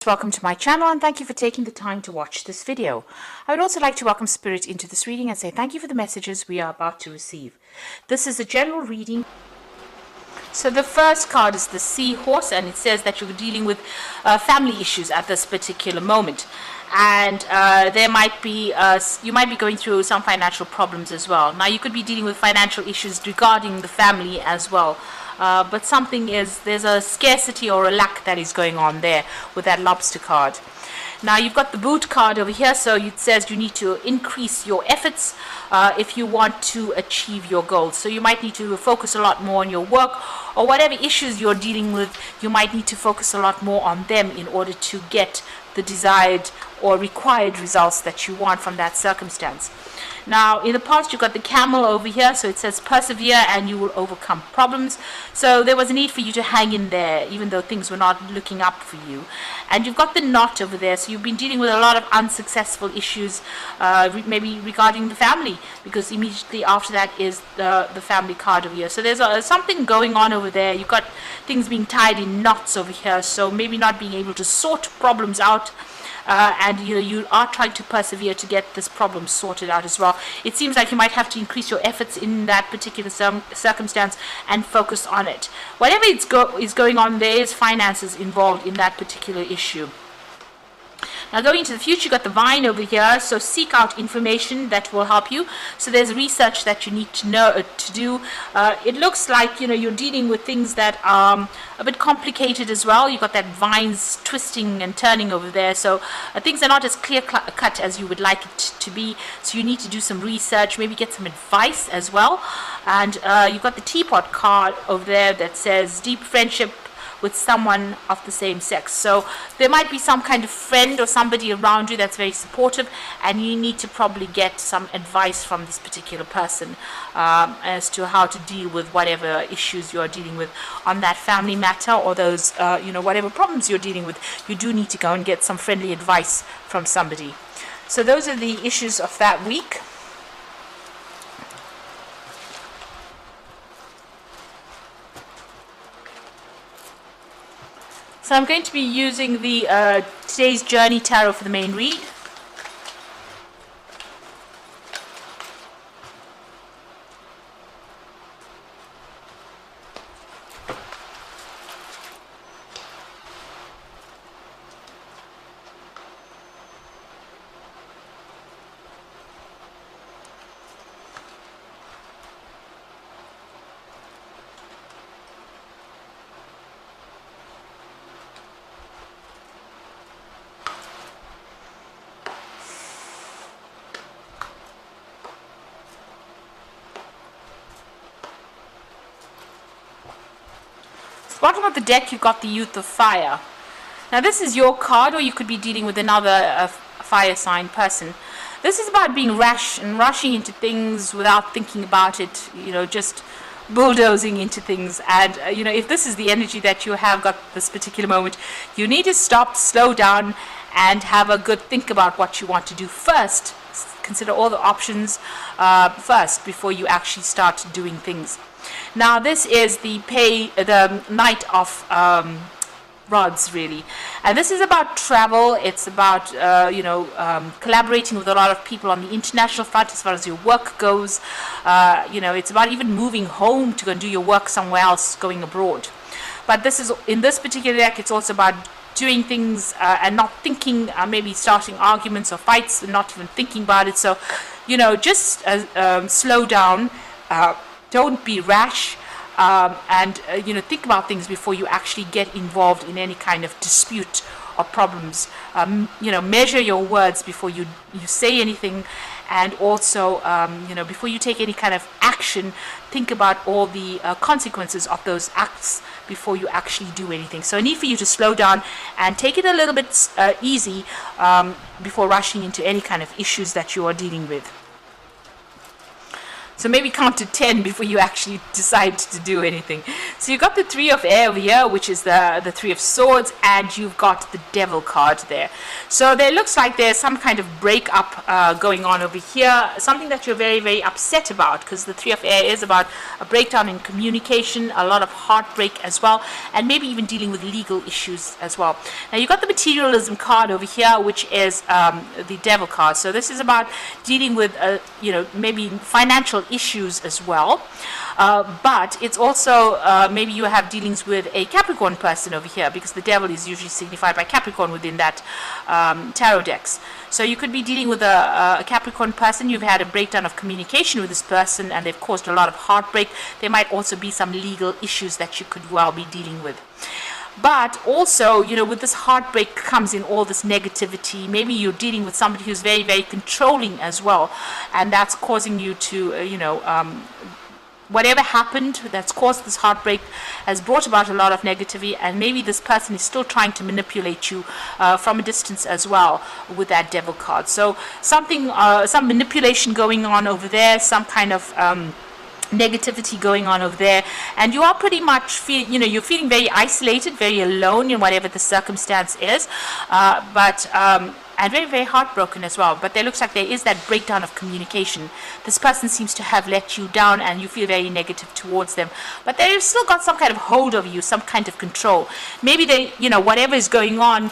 welcome to my channel and thank you for taking the time to watch this video. I would also like to welcome Spirit into this reading and say thank you for the messages we are about to receive. This is a general reading. So the first card is the Seahorse, and it says that you're dealing with family issues at this particular moment. And there might be you might be going through some financial problems as well. Now you could be dealing with financial issues regarding the family as well. But there's a scarcity or a lack that is going on there with that Lobster card. Now you've got the Boot card over here, so it says you need to increase your efforts if you want to achieve your goals. So you might need to focus a lot more on your work, or whatever issues you're dealing with, you might need to focus a lot more on them in order to get the desired or required results that you want from that circumstance. Now in the past you've got the Camel over here, so it says persevere and you will overcome problems. So there was a need for you to hang in there even though things were not looking up for you. And you've got the Knot over there, so you've been dealing with a lot of unsuccessful issues maybe regarding the family, because immediately after that is the family card over here. So there's something going on over there. You've got things being tied in knots over here, so maybe not being able to sort problems out. And you are trying to persevere to get this problem sorted out as well. It seems like you might have to increase your efforts in that particular circumstance and focus on it. Whatever is going on, there is finances involved in that particular issue. Now going into the future, you've got the Vine over here, so seek out information that will help you. So there's research that you need to do. It looks like you're dealing with things that are a bit complicated as well. You've got that vines twisting and turning over there, so things are not as clear cut as you would like it to be. So you need to do some research, maybe get some advice as well. And you've got the Teapot card over there that says deep friendship with someone of the same sex. So there might be some kind of friend or somebody around you that's very supportive, and you need to probably get some advice from this particular person as to how to deal with whatever issues you're dealing with on that family matter, or those whatever problems you're dealing with. You do need to go and get some friendly advice from somebody. So those are the issues of that week. So I'm going to be using the Today's Journey Tarot for the main read. Bottom of the deck, you've got the Youth of Fire. Now this is your card, or you could be dealing with another fire sign person. This is about being rash and rushing into things without thinking about it, just bulldozing into things. And if this is the energy that you have got this particular moment, you need to stop, slow down, and have a good think about what you want to do first. Consider all the options first before you actually start doing things. Now this is the Knight of Rods, really, and this is about travel. It's about collaborating with a lot of people on the international front as far as your work goes. It's about even moving home to go and do your work somewhere else, going abroad. But in this particular deck, it's also about doing things and not thinking, maybe starting arguments or fights and not even thinking about it. So just slow down. Don't be rash, and think about things before you actually get involved in any kind of dispute or problems. Measure your words before you say anything, and also before you take any kind of action, think about all the consequences of those acts before you actually do anything. So I need for you to slow down and take it a little bit easy before rushing into any kind of issues that you are dealing with. So maybe count to 10 before you actually decide to do anything. So you've got the Three of Air over here, which is the Three of Swords, and you've got the Devil card there. So there looks like there's some kind of breakup going on over here, something that you're very, very upset about, because the Three of Air is about a breakdown in communication, a lot of heartbreak as well, and maybe even dealing with legal issues as well. Now you've got the Materialism card over here, which is the Devil card. So this is about dealing with, maybe financial issues as well. But it's also maybe you have dealings with a Capricorn person over here, because the Devil is usually signified by Capricorn within that tarot decks. So you could be dealing with a Capricorn person. You've had a breakdown of communication with this person, and they've caused a lot of heartbreak. There might also be some legal issues that you could well be dealing with. But also, with this heartbreak comes in all this negativity. Maybe you're dealing with somebody who's very, very controlling as well, and that's causing you to, whatever happened that's caused this heartbreak has brought about a lot of negativity, and maybe this person is still trying to manipulate you from a distance as well with that Devil card. So something, some manipulation going on over there, some kind of negativity going on over there, and you are pretty much you're feeling very isolated, very alone in whatever the circumstance is, and very, very heartbroken as well. But there looks like there is that breakdown of communication. This person seems to have let you down, and you feel very negative towards them. But they've still got some kind of hold over you, some kind of control. Maybe they, whatever is going on,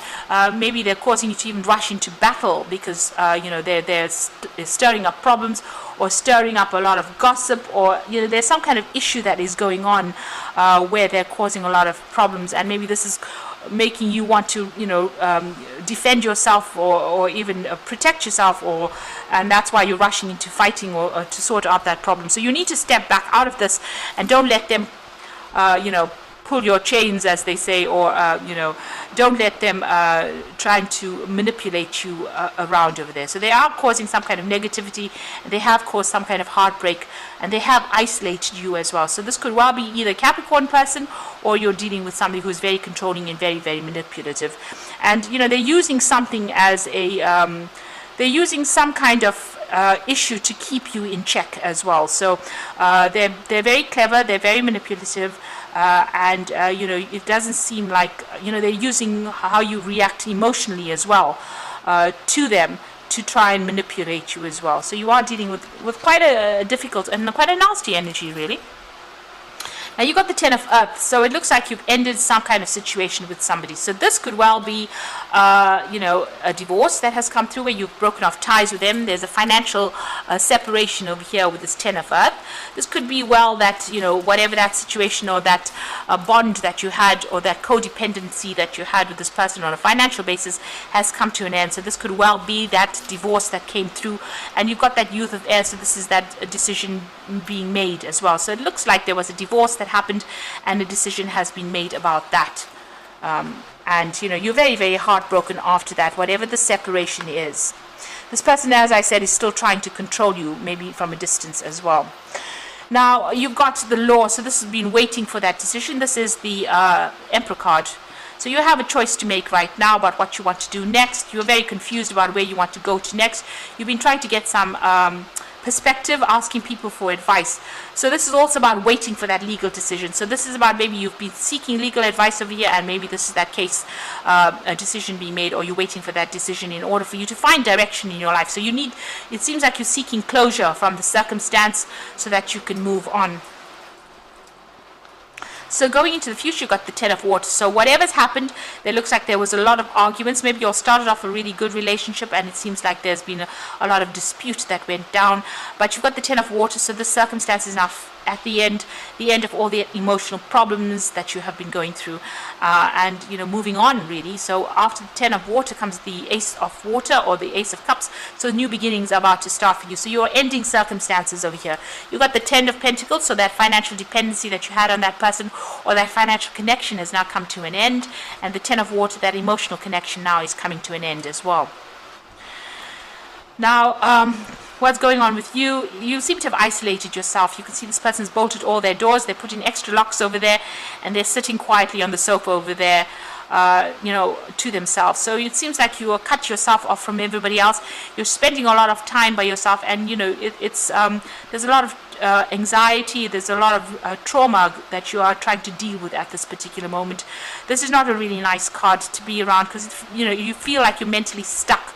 maybe they're causing you to even rush into battle because, they're stirring up problems, or stirring up a lot of gossip, or there's some kind of issue that is going on where they're causing a lot of problems, and maybe this is making you want to defend yourself, or even protect yourself, and that's why you're rushing into fighting or to sort out that problem. So you need to step back out of this and don't let them pull your chains, as they say, or don't let them trying to manipulate you around over there. So they are causing some kind of negativity, and they have caused some kind of heartbreak, and they have isolated you as well. So this could well be either a Capricorn person, or you're dealing with somebody who's very controlling and very, very manipulative. And they're using something as a they're using some kind of issue to keep you in check as well. So they're very clever, they're very manipulative, and it doesn't seem like they're using how you react emotionally as well to them to try and manipulate you as well. So you are dealing with quite a difficult and quite a nasty energy, really. Now you got the Ten of Earth, so it looks like you've ended some kind of situation with somebody. So this could well be, a divorce that has come through where you've broken off ties with them. There's a financial separation over here with this Ten of Earth. This could be well that, whatever that situation or that bond that you had, or that codependency that you had with this person on a financial basis has come to an end. So this could well be that divorce that came through, and you've got that Youth of Air, so this is that decision being made as well. So it looks like there was a divorce that happened, and a decision has been made about that, and you're very, very heartbroken after that, whatever the separation is. This person, as I said, is still trying to control you, maybe from a distance as well. Now you've got the Law, so this has been waiting for that decision. This is the Emperor card. So you have a choice to make right now about what you want to do next. You're very confused about where you want to go to next. You've been trying to get some perspective, asking people for advice. So this is also about waiting for that legal decision. So this is about maybe you've been seeking legal advice over here, and maybe this is that case, a decision being made, or you're waiting for that decision in order for you to find direction in your life. So it seems like you're seeking closure from the circumstance so that you can move on. So going into the future, you've got the Ten of Water. So whatever's happened, there looks like there was a lot of arguments. Maybe you all started off a really good relationship, and it seems like there's been a lot of dispute that went down. But you've got the Ten of Water, so the circumstance is now at the end of all the emotional problems that you have been going through, and moving on, really. So after the Ten of Water comes the Ace of Water, or the Ace of Cups. So new beginnings are about to start for you. So you're ending circumstances over here. You've got the Ten of Pentacles, so that financial dependency that you had on that person, or that financial connection, has now come to an end. And the Ten of Water, that emotional connection, now is coming to an end as well. Now what's going on with you? You seem to have isolated yourself. You can see this person's bolted all their doors. They're putting extra locks over there, and they're sitting quietly on the sofa over there. to themselves. So it seems like you cut yourself off from everybody else. You're spending a lot of time by yourself, and it's there's a lot of anxiety, there's a lot of trauma that you are trying to deal with at this particular moment. This is not a really nice card to be around, because you feel like you're mentally stuck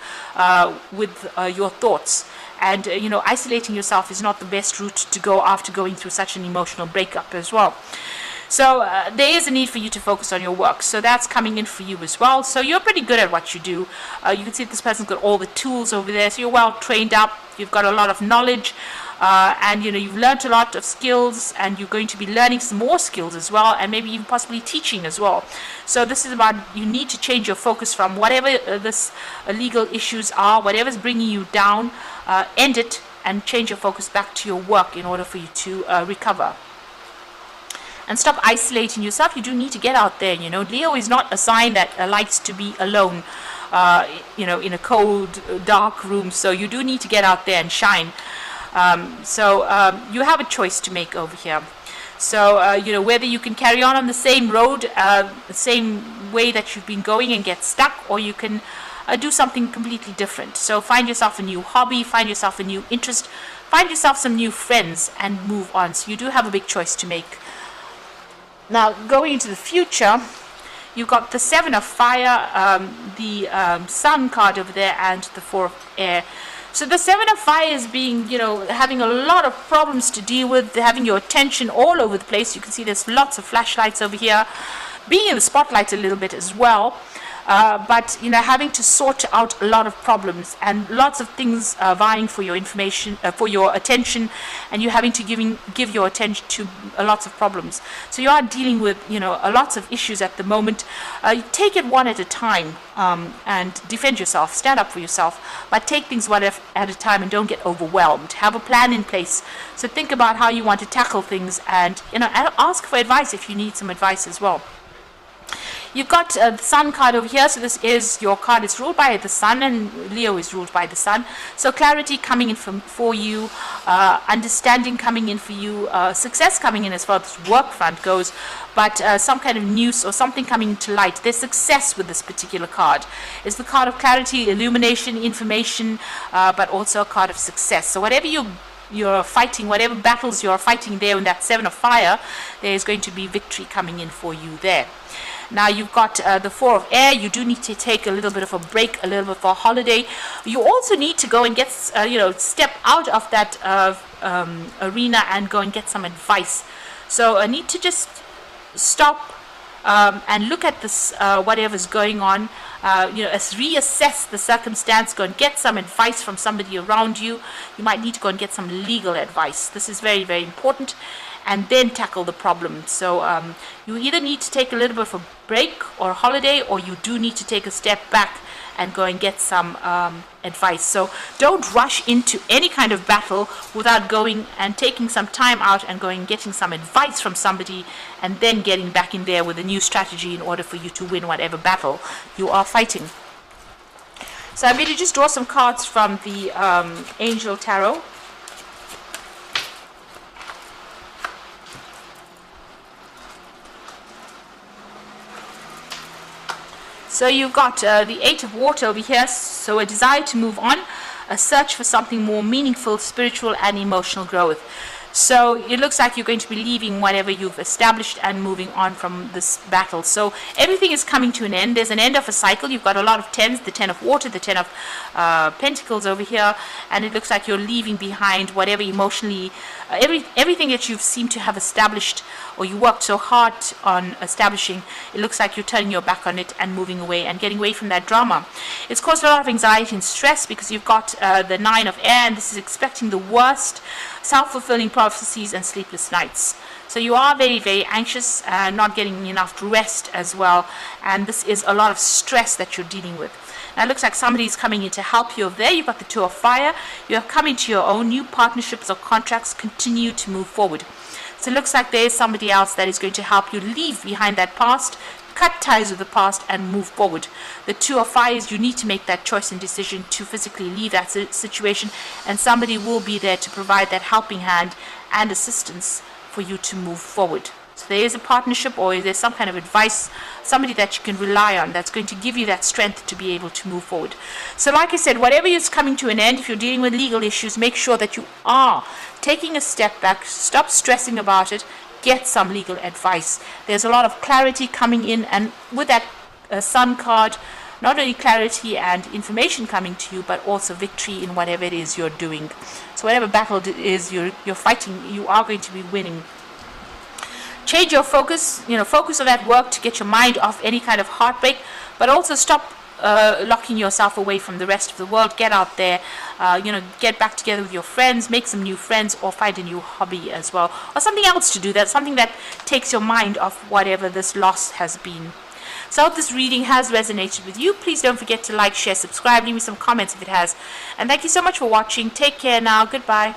with your thoughts, and isolating yourself is not the best route to go after going through such an emotional breakup as well. So there is a need for you to focus on your work. So that's coming in for you as well. So you're pretty good at what you do. You can see this person's got all the tools over there. So you're well trained up. You've got a lot of knowledge. And you've learned a lot of skills, and you're going to be learning some more skills as well, and maybe even possibly teaching as well. So this is about, you need to change your focus from whatever this legal issues are, whatever's bringing you down, end it and change your focus back to your work in order for you to recover. And stop isolating yourself. You do need to get out there. Leo is not a sign that likes to be alone, in a cold, dark room. So you do need to get out there and shine. You have a choice to make over here. So, whether you can carry on the same road, the same way that you've been going and get stuck, or you can do something completely different. So find yourself a new hobby, find yourself a new interest, find yourself some new friends, and move on. So you do have a big choice to make. Now, going into the future, you've got the Seven of Fire, the Sun card over there, and the Four of Air. So the Seven of Fire is being, having a lot of problems to deal with, having your attention all over the place. You can see there's lots of flashlights over here, being in the spotlight a little bit as well. But having to sort out a lot of problems and lots of things vying for your information, for your attention, and you having to give your attention to lots of problems. So you are dealing with lots of issues at the moment. You take it one at a time, and defend yourself, stand up for yourself, but take things one at a time and don't get overwhelmed. Have a plan in place. So think about how you want to tackle things, and ask for advice if you need some advice as well. You've got the Sun card over here. So this is your card. It's ruled by the Sun, and Leo is ruled by the Sun. So clarity coming in for you, understanding coming in for you, success coming in as far as work front goes, but some kind of news or something coming to light. There's success with this particular card. It's the card of clarity, illumination, information, but also a card of success. So whatever you're fighting, whatever battles you're fighting there in that Seven of Fire, there is going to be victory coming in for you there. Now you've got the Four of Air. You do need to take a little bit of a break, a little bit of a holiday. You also need to go and get, step out of that arena and go and get some advice. So I need to just stop and look at this, whatever's going on, reassess the circumstance, go and get some advice from somebody around you. You might need to go and get some legal advice. This is very, very important. And then tackle the problem. So you either need to take a little bit of a break or a holiday, or you do need to take a step back and go and get some advice. So don't rush into any kind of battle without going and taking some time out and going and getting some advice from somebody, and then getting back in there with a new strategy in order for you to win whatever battle you are fighting. So I'm going to just draw some cards from the Angel Tarot. So you've got the Eight of Water over here, so a desire to move on, a search for something more meaningful, spiritual and emotional growth. So it looks like you're going to be leaving whatever you've established and moving on from this battle. So everything is coming to an end. There's an end of a cycle. You've got a lot of tens, the Ten of Water, the Ten of Pentacles over here, and it looks like you're leaving behind whatever emotionally, everything that you've seemed to have established or you worked so hard on establishing. It looks like you're turning your back on it and moving away and getting away from that drama. It's caused a lot of anxiety and stress because you've got the Nine of Air, and this is expecting the worst, self-fulfilling prophecies and sleepless nights. So you are very, very anxious, not getting enough rest as well, and this is a lot of stress that you're dealing with. Now it looks like somebody's coming in to help you over there. You've got the Two of Fire. You have come into your own. New partnerships or contracts continue to move forward. So it looks like there is somebody else that is going to help you leave behind that past, cut ties with the past and move forward. The Two of Fire is you need to make that choice and decision to physically leave that situation, and somebody will be there to provide that helping hand and assistance for you to move forward. So there is a partnership, or there's some kind of advice, somebody that you can rely on that's going to give you that strength to be able to move forward. So like I said, whatever is coming to an end, if you're dealing with legal issues, make sure that you are taking a step back, stop stressing about it, get some legal advice. There's a lot of clarity coming in, and with that Sun card, not only clarity and information coming to you, but also victory in whatever it is you're doing. So whatever battle it is you're fighting, you are going to be winning. Change your focus, focus on that work to get your mind off any kind of heartbreak, but also stop locking yourself away from the rest of the world. Get out there, get back together with your friends, make some new friends, or find a new hobby as well, or something else to do. That's something that takes your mind off whatever this loss has been. So I hope this reading has resonated with you. Please don't forget to like, share, subscribe, leave me some comments if it has. And thank you so much for watching. Take care now. Goodbye.